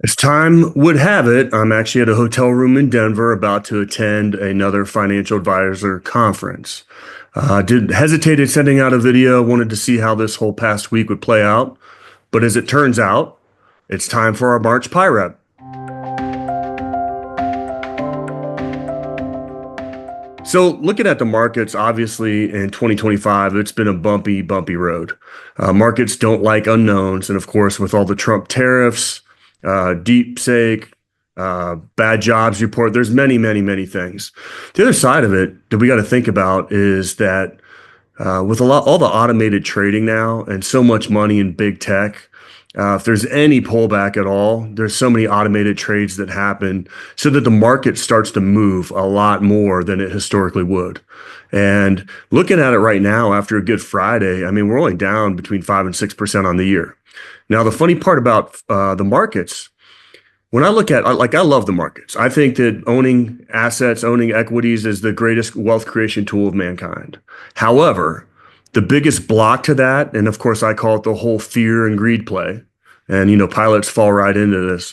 As time would have it, I'm actually at a hotel room in Denver about to attend another financial advisor conference. Did hesitated sending out a video, wanted to see how this whole past week would play out. But as it turns out, it's time for our March Pie Rep. So looking at the markets, obviously in 2025, it's been a bumpy road. Markets don't like unknowns. And of course, with all the Trump tariffs, deep sake, bad jobs report, there's many things. The other side of it that we got to think about is that with all the automated trading now and so much money in big tech, if there's any pullback at all, there's so many automated trades that happen so that the market starts to move a lot more than it historically would. And looking at it right now after a good Friday, I mean, we're only down between 5 and 6% on the year. Now, the funny part about the markets, when I look at, I love the markets. I think that owning assets, owning equities is the greatest wealth creation tool of mankind. However, the biggest block to that, and of course I call it the whole fear and greed play, and pilots fall right into this.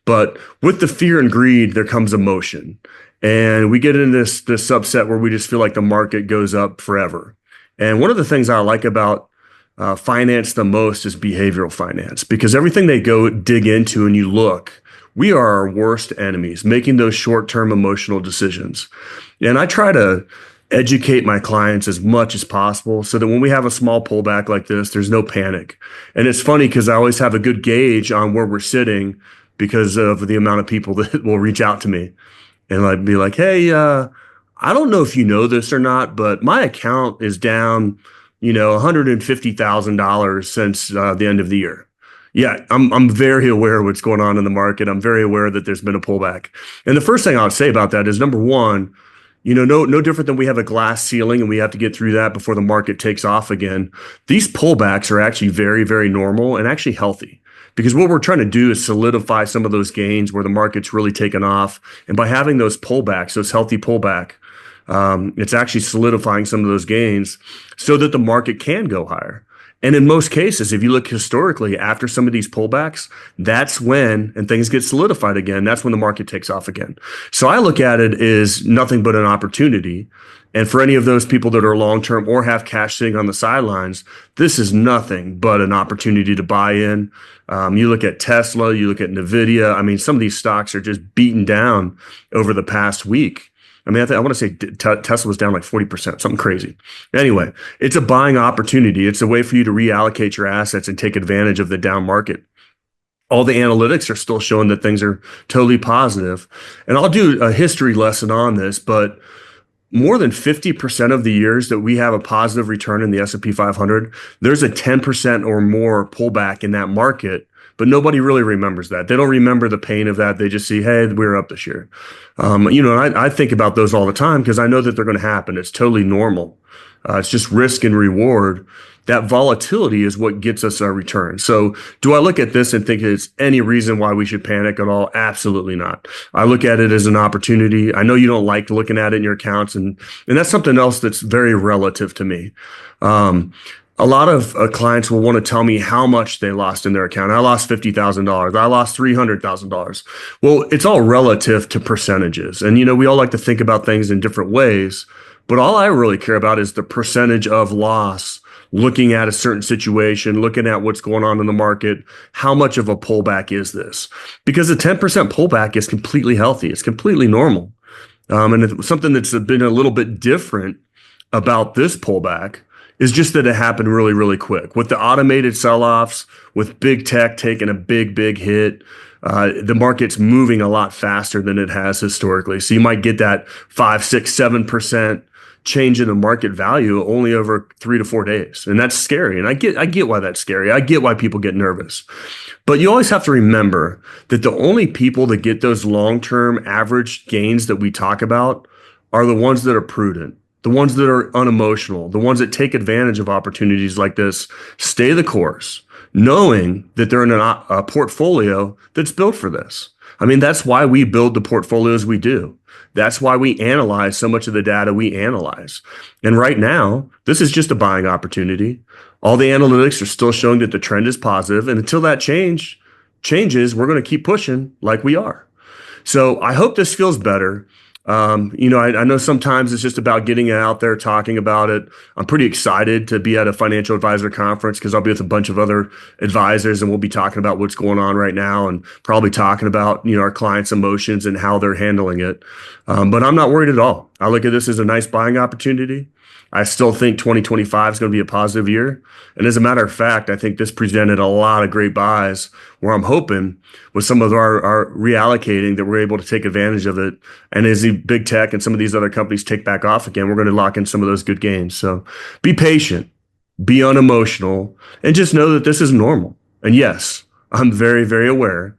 But with the fear and greed, there comes emotion. And we get into this subset where we just feel like the market goes up forever. And one of the things I like about finance the most is behavioral finance, because everything they go dig into and you look, we are our worst enemies, making those short-term emotional decisions. And I try to educate my clients as much as possible so that when we have a small pullback like this, there's no panic. And it's funny because I always have a good gauge on where we're sitting because of the amount of people that will reach out to me and I'd be like, hey, I don't know if you know this or not, but my account is down, $150,000 since the end of the year. Yeah, I'm very aware of what's going on in the market. I'm very aware that there's been a pullback. And the first thing I would say about that is, number one, no different than we have a glass ceiling and we have to get through that before the market takes off again. These pullbacks are actually very very normal and actually healthy, because what we're trying to do is solidify some of those gains where the market's really taken off. And by having those pullbacks, those healthy pullback, it's actually solidifying some of those gains so that the market can go higher. And in most cases, if you look historically after some of these pullbacks, that's when, and things get solidified again, that's when the market takes off again. So I look at it as nothing but an opportunity. And for any of those people that are long-term or have cash sitting on the sidelines, this is nothing but an opportunity to buy in. You look at Tesla, you look at NVIDIA. I mean, some of these stocks are just beaten down over the past week. I mean, I want to say Tesla was down like 40%, something crazy. Anyway, it's a buying opportunity. It's a way for you to reallocate your assets and take advantage of the down market. All the analytics are still showing that things are totally positive. And I'll do a history lesson on this, but more than 50% of the years that we have a positive return in the S&P 500, there's a 10% or more pullback in that market. But nobody really remembers that. They don't remember the pain of that. They just see, hey, we're up this year. I think about those all the time because I know that they're going to happen. It's totally normal. It's just risk and reward. That volatility is what gets us our return. So do I look at this and think it's any reason why we should panic at all? Absolutely not. I look at it as an opportunity. I know you don't like looking at it in your accounts, and that's something else that's very relative to me. A lot of clients will want to tell me how much they lost in their account. I lost $50,000. I lost $300,000. Well, it's all relative to percentages. And, we all like to think about things in different ways, but all I really care about is the percentage of loss, looking at a certain situation, looking at what's going on in the market. How much of a pullback is this? Because a 10% pullback is completely healthy. It's completely normal. And it's something that's been a little bit different about this pullback is just that it happened really quick. With the automated sell-offs, with big tech taking a big hit, the market's moving a lot faster than it has historically. So you might get that 5, 6, 7% change in the market value only over 3 to 4 days. And that's scary. And I get why that's scary. I get why people get nervous. But you always have to remember that the only people that get those long-term average gains that we talk about are the ones that are prudent. The ones that are unemotional, the ones that take advantage of opportunities like this, stay the course, knowing that they're in a portfolio that's built for this. I mean, that's why we build the portfolios we do. That's why we analyze so much of the data we analyze. And right now, this is just a buying opportunity. All the analytics are still showing that the trend is positive. And until that change, changes, we're going to keep pushing like we are. So I hope this feels better. I know sometimes it's just about getting it out there, talking about it. I'm pretty excited to be at a financial advisor conference because I'll be with a bunch of other advisors and we'll be talking about what's going on right now and probably talking about, our clients' emotions and how they're handling it. But I'm not worried at all. I look at this as a nice buying opportunity. I still think 2025 is going to be a positive year. And as a matter of fact, I think this presented a lot of great buys where I'm hoping with some of our reallocating that we're able to take advantage of it. And as the big tech and some of these other companies take back off again, we're going to lock in some of those good gains. So be patient, be unemotional, and just know that this is normal. And yes, I'm very, very aware.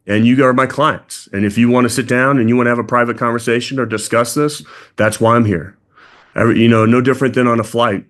And you are my clients. And if you want to sit down and you want to have a private conversation or discuss this, that's why I'm here. No different than on a flight.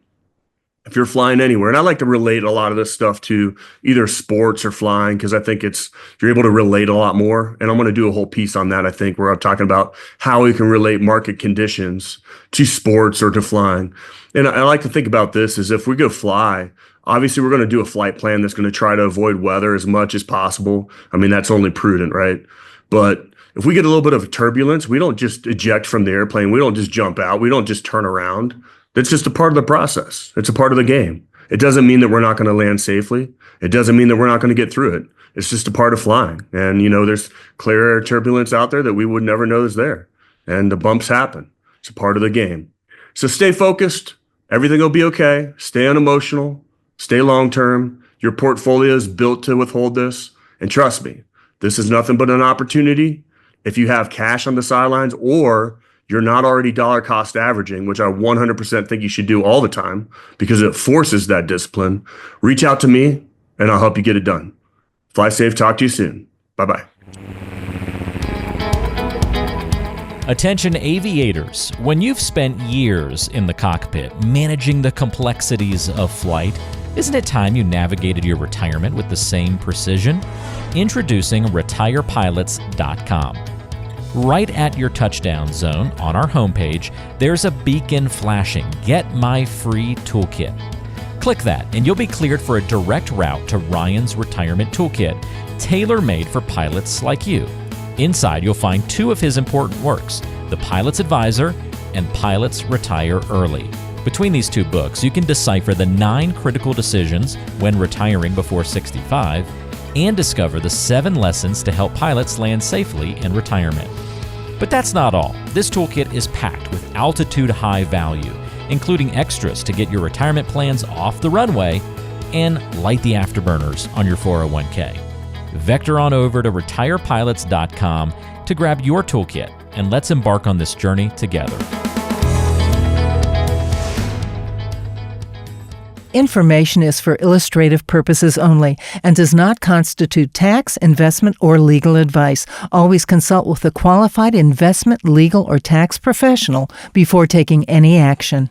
If you're flying anywhere, and I like to relate a lot of this stuff to either sports or flying, because I think you're able to relate a lot more. And I'm going to do a whole piece on that, I think, where I'm talking about how we can relate market conditions to sports or to flying. And I like to think about this as if we go fly, obviously we're going to do a flight plan that's going to try to avoid weather as much as possible. I mean, that's only prudent, right? But if we get a little bit of turbulence, we don't just eject from the airplane. We don't just jump out. We don't just turn around. That's just a part of the process. It's a part of the game. It doesn't mean that we're not going to land safely. It doesn't mean that we're not going to get through it. It's just a part of flying. And, there's clear air turbulence out there that we would never know is there. And the bumps happen. It's a part of the game. So stay focused. Everything will be okay. Stay unemotional. Stay long-term. Your portfolio is built to withhold this. And trust me, this is nothing but an opportunity. If you have cash on the sidelines or you're not already dollar cost averaging, which I 100% think you should do all the time because it forces that discipline, reach out to me and I'll help you get it done. Fly safe. Talk to you soon. Bye-bye. Attention aviators, when you've spent years in the cockpit managing the complexities of flight, isn't it time you navigated your retirement with the same precision? Introducing retirepilots.com. Right at your touchdown zone on our homepage, there's a beacon flashing, "Get my free toolkit." Click that and you'll be cleared for a direct route to Ryan's retirement toolkit, tailor-made for pilots like you. Inside, you'll find two of his important works, The Pilot's Advisor and Pilots Retire Early. Between these two books, you can decipher the 9 critical decisions when retiring before 65 and discover the 7 lessons to help pilots land safely in retirement. But that's not all. This toolkit is packed with altitude high value, including extras to get your retirement plans off the runway and light the afterburners on your 401k. Vector on over to retirepilots.com to grab your toolkit, and let's embark on this journey together. Information is for illustrative purposes only and does not constitute tax, investment, or legal advice. Always consult with a qualified investment, legal, or tax professional before taking any action.